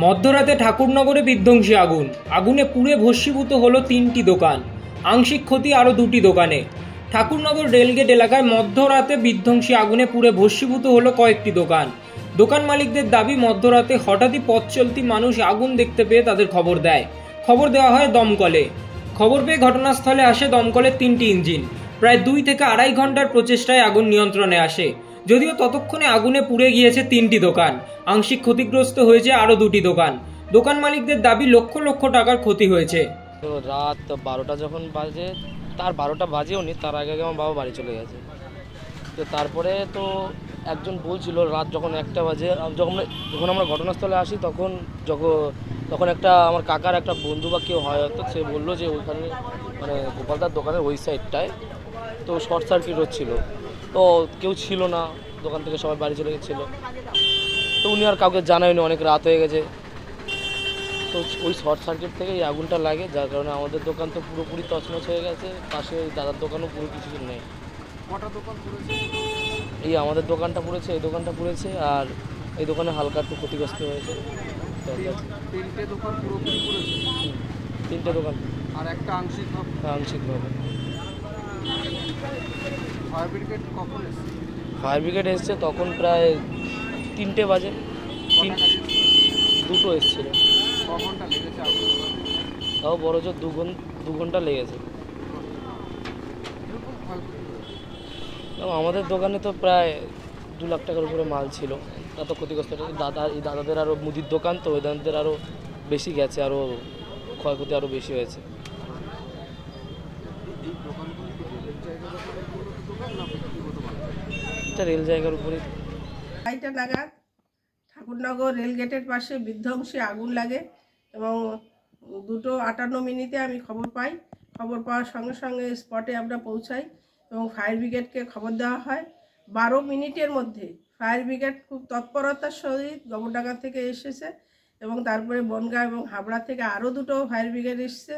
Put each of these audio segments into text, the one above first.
মধ্যরাতে ঠাকুরনগরে বিধ্বংসী আগুন। আগুনে পুড়ে ভস্মীভূত হলো 3টি দোকান, আংশিক ক্ষতি আরও 2টি দোকানে। ঠাকুরনগর রেলগেট এলাকায় মধ্যরাতে বিধ্বংসী আগুনে পুড়ে ভস্মীভূত হলো কয়েকটি দোকান। দোকান মালিকদের দাবি, মধ্যরাতে হঠাৎই পথ চলতি মানুষ আগুন দেখতে পেয়ে তাদের খবর দেয়। খবর দেওয়া হয় দমকলে। খবর পেয়ে ঘটনাস্থলে আসে দমকলের 3টি ইঞ্জিন। প্রায় 2 থেকে আড়াই ঘন্টার প্রচেষ্টায় আগুন নিয়ন্ত্রণে আসে। যদিও ততক্ষণে আগুনে পুড়ে গিয়েছে 3টি দোকান, আংশিক ক্ষতিগ্রস্ত হয়েছে আরও 2টি দোকান। দোকান মালিকদের দাবি, লক্ষ লক্ষ টাকার ক্ষতি হয়েছে। তো রাত 12টা যখন বাজে, তার 12টা বাজেও নি, তার আগে আমার বাবা বাড়ি চলে গেছে। তো তারপরে তো একজন বলছিল রাত যখন 1টা বাজে, যখন আমরা ঘটনাস্থলে আসি তখন একটা আমার কাকার একটা বন্ধু বা কেউ হয় হয়তো, সে বললো যে ওইখানে মানে গোপালদার দোকানের ওই সাইডটায় তো শর্ট সার্কিট হচ্ছিলো। তো কেউ ছিল না, দোকান থেকে সবাই বাড়ি চলে গেছিলো। তো উনি আর কাউকে জানায়নি, অনেক রাত হয়ে গেছে। তো ওই শর্ট সার্কিট থেকে এই আগুনটা লাগে, যার কারণে আমাদের দোকান তো পুরোপুরি তছনছ হয়ে গেছে। পাশে ওই দাদার দোকানও পুরো কিছু নেই। কটা দোকান পুড়েছে? এই আমাদের দোকানটা পুড়েছে, এই দোকানটা পুড়েছে, আর এই দোকানে হালকা একটু ক্ষতিগ্রস্ত হয়েছে। 3টে দোকান পুরোপুরি পুড়েছে? 3টে দোকান, আর একটা আংশিকভাবে? আংশিকভাবে। ফায়ার ব্রিগেড কখন এসেছে? ফায়ার ব্রিগেড এসছে তখন প্রায় 3টে বাজে। 2টো এসেছিল। ক ঘন্টা লেগেছে আগুন? তাও বড় জোর 2 ঘন্টা লেগেছে। আমাদের দোকানে তো প্রায় 2 লাখ টাকার উপরে মাল ছিল, এত ক্ষতিগ্রস্ত। এই দাদাদের আরও মুদির দোকান, তো ওই দাদাদের আরও বেশি গেছে, আরও ক্ষয়ক্ষতি আরও বেশি হয়েছে। এটা রেল জায়গার উপরে। 2টা নাগাদ ঠাকুরনগর রেলগেটের পাশে বিধ্বংসী আগুন লাগে এবং 2:58 আমি খবর পাই। খবর পাওয়ার সঙ্গে সঙ্গে স্পটে আমরা পৌঁছাই এবং ফায়ার ব্রিগেডকে খবর দেওয়া হয়। 12 মিনিটের মধ্যে ফায়ার ব্রিগেড খুব তৎপরতার সহিত গোবরডাঙ্গা থেকে এসেছে এবং তারপরে বনগাঁ এবং হাবড়া থেকে আরও 2টো ফায়ার ব্রিগেড এসেছে।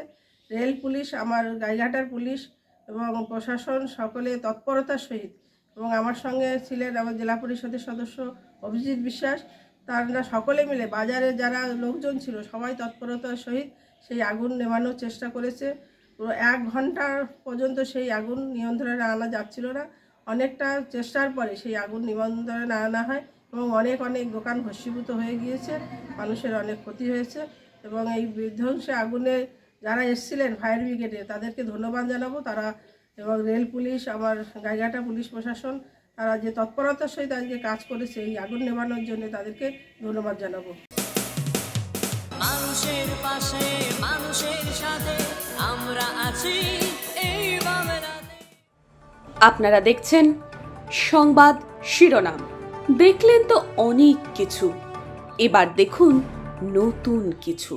রেল পুলিশ, আমার গাইঘাটার পুলিশ এবং প্রশাসন সকলে তৎপরতার সহিত, এবং আমার সঙ্গে ছিলেন আমার জেলা পরিষদের সদস্য অভিজিৎ বিশ্বাস। তারা সকলে মিলে বাজারে যারা লোকজন ছিল সবাই তৎপরতার সহিত সেই আগুন নেভানোর চেষ্টা করেছে। পুরো 1 ঘন্টা পর্যন্ত সেই আগুন নিয়ন্ত্রণে আনা যাচ্ছিল না। অনেকটা চেষ্টার পরে সেই আগুন নিয়ন্ত্রণে আনা হয় এবং অনেক দোকান ভস্মীভূত হয়ে গিয়েছে, মানুষের অনেক ক্ষতি হয়েছে। এবং এই বিধ্বংসী আগুনে যারা এসেছিলেন ফায়ার ব্রিগেডে তাদেরকে ধন্যবাদ জানাবো। তারা এবং রেল পুলিশ, আমার গাইঘাটা পুলিশ প্রশাসন, তারা যে তৎপরতার সহিত আজকে কাজ করেছে এই আগুন নেভানোর জন্য, তাদেরকে ধন্যবাদ জানাবো। মানুষের পাশে, মানুষের সাথে আমরা আছি এই বাংলাতে। আপনারা দেখছেন সংবাদ শিরোনাম। দেখলেন তো অনেক কিছু, এবার দেখুন নতুন কিছু।